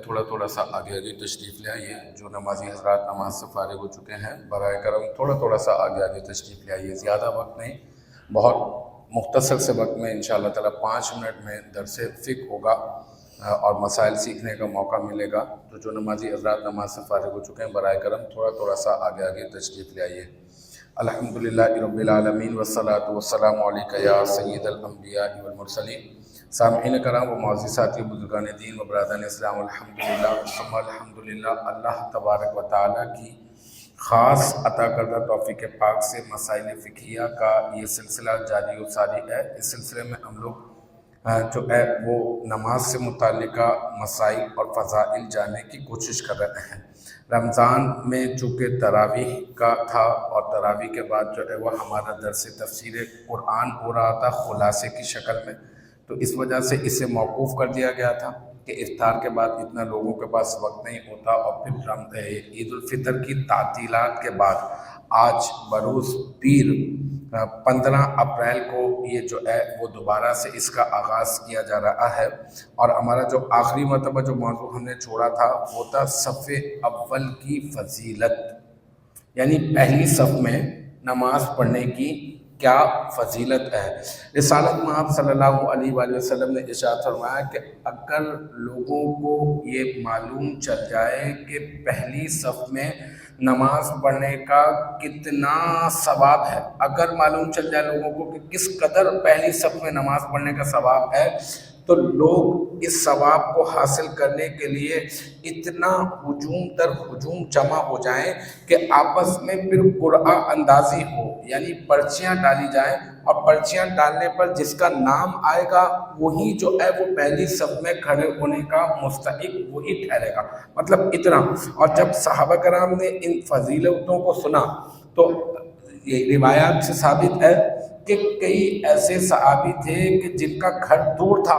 تھوڑا تھوڑا سا آگے آگے تشریف لے آئیے. جو نمازی حضرات نماز سے فارغ ہو چکے ہیں برائے کرم تھوڑا تھوڑا سا آگے آگے تشریف لے آئیے. زیادہ وقت نہیں، بہت مختصر سے وقت میں انشاءاللہ تعالیٰ 5 منٹ میں درس فقہ ہوگا اور مسائل سیکھنے کا موقع ملے گا. تو جو نمازی حضرات نماز سے فارغ ہو چکے ہیں برائے کرم تھوڑا تھوڑا سا آگے آگے تشریف لے آئیے. الحمدللہ رب العالمین والصلاة والسلام علیکہ یا سید الانبیاء والمرسلین. سامعین کرام و معزز ساتھی بزرگان دین و برادران اسلام، الحمدللہ ثم الحمدللہ، اللہ تبارک و تعالیٰ کی خاص عطا کردہ توفیق پاک سے مسائل فقہیہ کا یہ سلسلہ جاری و ساری ہے. اس سلسلے میں ہم لوگ جو ہے وہ نماز سے متعلقہ مسائل اور فضائل جاننے کی کوشش کر رہے ہیں. رمضان میں چونکہ تراویح کا تھا اور تراویح کے بعد جو ہے وہ ہمارا درس تفسیر قرآن ہو رہا تھا خلاصے کی شکل میں، تو اس وجہ سے اسے موقوف کر دیا گیا تھا کہ افطار کے بعد اتنا لوگوں کے پاس وقت نہیں ہوتا. اور پھر عید الفطر کی تعطیلات کے بعد آج بروز پیر 15 اپریل کو یہ جو ہے وہ دوبارہ سے اس کا آغاز کیا جا رہا ہے. اور ہمارا جو آخری مرتبہ جو موضوع ہم نے چھوڑا تھا وہ تھا صف اول کی فضیلت، یعنی پہلی صف میں نماز پڑھنے کی کیا فضیلت ہے. رسالت مآب صلی اللہ علیہ وآلہ وسلم نے ارشاد فرمایا کہ اگر لوگوں کو یہ معلوم چل جائے کہ پہلی صف میں نماز پڑھنے کا کتنا ثواب ہے، اگر معلوم چل جائے لوگوں کو کہ کس قدر پہلی صف میں نماز پڑھنے کا ثواب ہے، تو لوگ اس ثواب کو حاصل کرنے کے لیے اتنا ہجوم در ہجوم جمع ہو جائیں کہ آپس میں پھر قرعہ اندازی ہو، یعنی پرچیاں ڈالی جائیں اور پرچیاں ڈالنے پر جس کا نام آئے گا وہی جو ہے وہ پہلی صف میں کھڑے ہونے کا مستحق وہی ٹھہرے گا. مطلب اتنا. اور جب صحابہ کرام نے ان فضیلتوں کو سنا تو یہ روایات سے ثابت ہے کہ کئی ایسے صحابی تھے کہ جن کا گھر دور تھا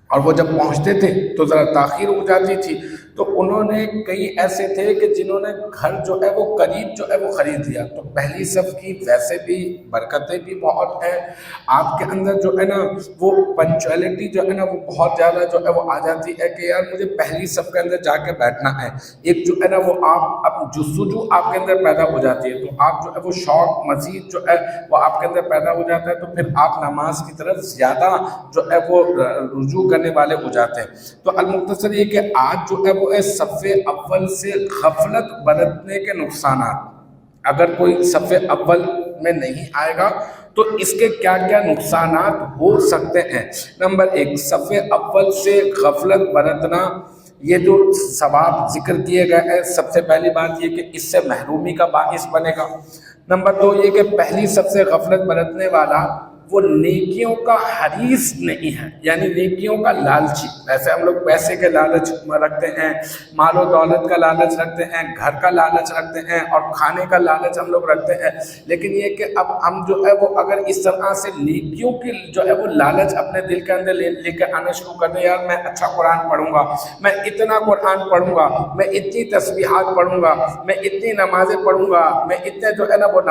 اور وہ جب پہنچتے تھے تو ذرا تاخیر ہو جاتی تھی، تو انہوں نے کئی ایسے تھے کہ جنہوں نے گھر جو ہے وہ قریب جو ہے وہ خرید لیا. تو پہلی صف کی ویسے بھی برکتیں بھی بہت ہیں، آپ کے اندر جو ہے نا وہ پنچویلٹی جو ہے نا وہ بہت زیادہ جو ہے وہ آ جاتی ہے کہ یار مجھے پہلی صف کے اندر جا کے بیٹھنا ہے. ایک جو ہے نا وہ آپ جستجو آپ کے اندر پیدا ہو جاتی ہے، تو آپ جو ہے وہ شوق مزید جو ہے وہ آپ کے اندر پیدا ہو جاتا ہے، تو پھر آپ نماز کی طرف زیادہ جو ہے وہ رجوع کرنے والے ہو جاتے ہیں. تو المختصر یہ کہ آج جو ہے وہ صف اول سے غفلت برتنے کے نقصانات، اگر کوئی صف اول میں نہیں آئے گا تو اس کے کیا کیا نقصانات ہو سکتے ہیں. نمبر 1، صف اول سے غفلت برتنا، یہ جو ثواب ذکر کیے گئے ہیں سب سے پہلی بات یہ کہ اس سے محرومی کا باعث بنے گا. نمبر 2 یہ کہ پہلی صف سے غفلت برتنے والا وہ نیکیوں کا حریص نہیں ہے، یعنی نیکیوں کا لالچی. ایسے ہم لوگ پیسے کے لالچ رکھتے ہیں، مال و دولت کا لالچ رکھتے ہیں، گھر کا لالچ رکھتے ہیں اور کھانے کا لالچ ہم لوگ رکھتے ہیں. لیکن یہ کہ اب ہم جو ہے وہ اگر اس طرح سے نیکیوں کی جو ہے وہ لالچ اپنے دل کے اندر لے کے آنا شروع کر دیں، یار میں اچھا قرآن پڑھوں گا، میں اتنا قرآن پڑھوں گا، میں اتنی تسبیحات پڑھوں گا، میں اتنی نمازیں پڑھوں گا، میں اتنے جو ہے نا وہ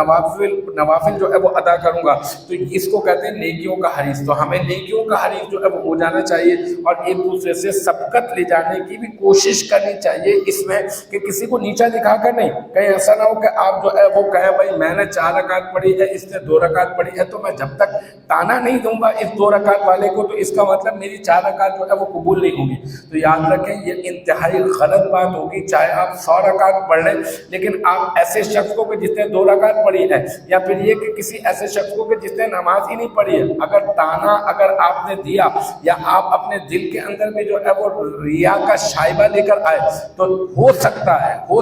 نوافل جو ہے وہ ادا کروں گا، تو اس کو کہتے ہیں نیکیوں کا حریص. تو ہمیں نیکیوں کا حریص جو ہے وہ ہو جانا چاہیے اور ایک دوسرے سے سبقت لے جانے کی بھی کوشش کرنی چاہیے اس میں کہ کسی کو نیچا دکھا کر نہیں. کہیں ایسا نہ ہو کہ آپ جو ہے وہ کہیں بھائی میں نے 4 رکعت پڑھی ہے، اس نے 2 رکعت پڑھی ہے، تو میں جب تک تانا نہیں دوں گا اس 2 رکعت والے کو تو اس کا مطلب میری 4 رکعت جو ہے وہ قبول نہیں ہوگی. تو یاد رکھیں یہ انتہائی غلط بات ہوگی. چاہے آپ 100 رکعت پڑھ لیں لیکن آپ ایسے شخص کو کہ جس نے 2 رکعت پڑھی ہے، یا پھر یہ کہ کسی ایسے شخص کو کہ جس نے نماز ہی نہیں پڑھی ہے، اگر تانا اگر آپ نے دیا یا آپ اپنے دل کے اندر میں جو ہے وہ ریا کا شائبہ لے کر آئے، تو ہو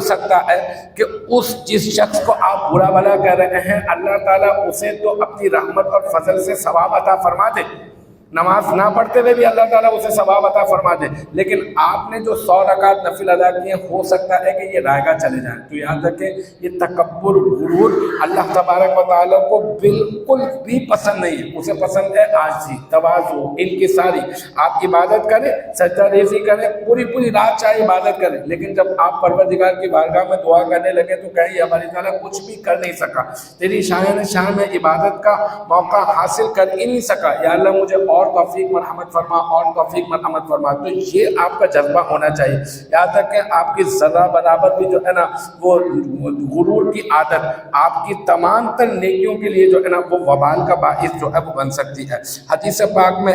سکتا ہے کہ جس شخص کو آپ برا بھلا کہہ رہے ہیں اللہ تعالیٰ اسے تو اپنی رحمت اور فضل سے ثواب عطا فرما دے. نماز نہ پڑھتے ہوئے بھی اللہ تعالیٰ اسے ثواب عطا فرما دے، لیکن آپ نے جو 100 رکعت نفل ادا کیے ہو سکتا ہے کہ یہ رائگاں چلے جائیں. تو یاد رکھیں یہ تکبر، غرور اللہ تبارک و تعالیٰ کو بالکل بھی پسند نہیں ہے. اسے پسند ہے عاجزی، تواضع، انکساری. آپ عبادت کریں، سجدہ ریزی کریں، پوری رات چاہے عبادت کریں، لیکن جب آپ پروردگار کی بارگاہ میں دعا کرنے لگے تو کہیں یہ ہماری تعالیٰ کچھ بھی کر نہیں سکا، تیری شان میں عبادت کا موقع حاصل کر ہی نہیں سکا، یا اللہ مجھے اور توفیق مرحمت فرما اور توفیق مرحمت فرما. تو یہ آپ کا جذبہ ہونا چاہیے. یہاں تک کہ آپ کی ذرہ برابر بھی جو ہے نا وہ غرور کی عادت آپ کی تمام تر نیکیوں کے لیے جو ہے نا وہ وبال کا باعث جو ہے وہ بن سکتی ہے. حدیث پاک میں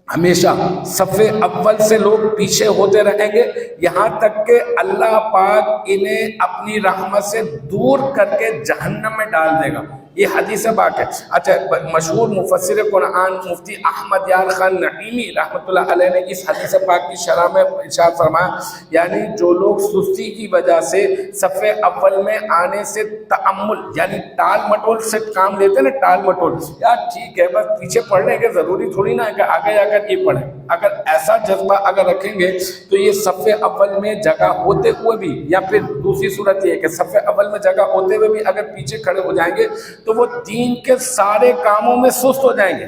ہمیشہ صف اول سے لوگ پیچھے ہوتے رہیں گے یہاں تک کہ اللہ پاک انہیں اپنی رحمت سے دور کر کے جہنم میں ڈال دے گا. یہ حدیث پاک ہے. اچھا مشہور مفسر قرآن مفتی احمد یار خان نعیمی رحمۃ اللہ علیہ نے اس حدیث پاک کی شرح میں ارشاد فرمایا یعنی جو لوگ سستی کی وجہ سے صف اول میں آنے سے تأمل یعنی ٹال مٹول سے کام لیتے ہیں نا, ٹال مٹول, یار ٹھیک ہے بس پیچھے پڑھنے کے ضروری تھوڑی نا ہے کہ آگے جا کر یہ پڑھیں. اگر ایسا جذبہ اگر رکھیں گے تو یہ صف اول میں جگہ ہوتے ہوئے بھی, یا پھر دوسری صورت یہ ہے کہ صف اول میں جگہ ہوتے ہوئے بھی اگر پیچھے کھڑے ہو جائیں گے تو وہ دین کے سارے کاموں میں سست ہو جائیں گے,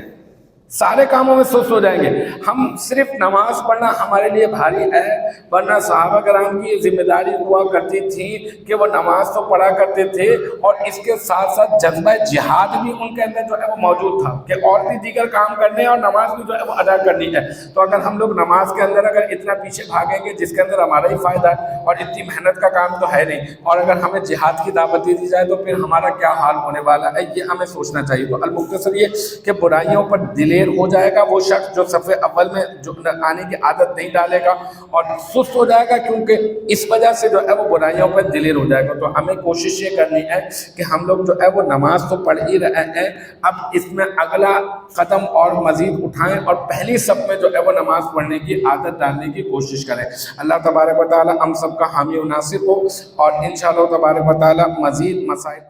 سارے کاموں میں سست ہو جائیں گے. ہم صرف نماز پڑھنا ہمارے لیے بھاری ہے, ورنہ صحابہ کرام کی ذمہ داری ہوا کرتی تھی کہ وہ نماز تو پڑھا کرتے تھے اور اس کے ساتھ ساتھ جذبہ جہاد بھی ان کے اندر جو ہے وہ موجود تھا کہ اور بھی دیگر کام کرنے ہیں اور نماز بھی جو ہے وہ ادا کرنی ہے. تو اگر ہم لوگ نماز کے اندر اگر اتنا پیچھے بھاگیں گے جس کے اندر ہمارا ہی فائدہ ہے اور اتنی محنت کا کام تو ہے نہیں, اور اگر ہمیں جہاد کی دعوت دی جائے تو پھر ہمارا کیا حال ہونے والا ہے, یہ ہمیں سوچنا چاہیے. تو المختصر یہ کہ برائیوں پر دلیر ہو جائے گا وہ شخص جو صف اول میں جو آنے کی عادت نہیں ڈالے گا, اور سست ہو جائے گا کیونکہ اس وجہ سے جو ہے وہ برائیوں پر دلیر ہو جائے گا. تو ہمیں کوشش یہ کرنی ہے کہ ہم لوگ جو ہے وہ نماز تو پڑھ ہی رہے ہیں, اب اس میں اگلا قدم اور مزید اٹھائیں اور پہلی صف میں جو ہے وہ نماز پڑھنے کی عادت ڈالنے کی کوشش کریں. اللہ تبارک و تعالی ہم سب کا حامی و ناصر ہو, اور انشاءاللہ تبارک و تعالی مزید مسائل